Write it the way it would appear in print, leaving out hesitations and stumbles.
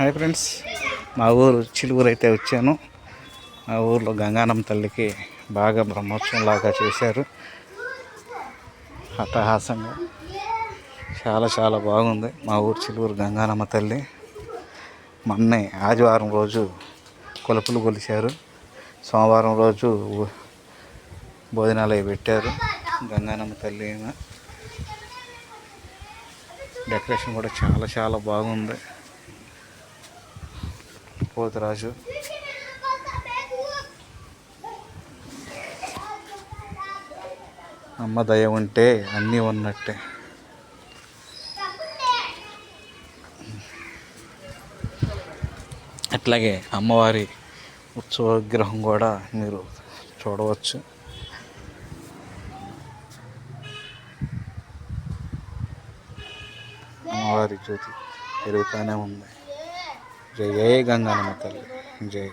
Hi friends, మా ఊరు చిలుకూరు అయితే వచ్చాను. మా ఊర్లో గంగానమ్మ తల్లికి బాగా బ్రహ్మోత్సవం లాగా చేశారు. అట్టహాసంగా చాలా బాగుంది మా ఊరు చిలుకూరు గంగానమ్మ తల్లి. మొన్నే ఆదివారం రోజు కొలుపులు కొలిచారు. సోమవారం రోజు భోజనాలు అవి పెట్టారు. గంగానమ్మ తల్లి డెకరేషన్ కూడా చాలా బాగుంది. పోతురాజు అమ్మ దయ ఉంటే అన్నీ ఉన్నట్టే. అట్లాగే అమ్మవారి ఉత్సవ విగ్రహం కూడా మీరు చూడవచ్చు. అమ్మవారి జ్యోతి పెరుగుతూనే ఉంది. జై గంగానమ్మ తల్లి, జై.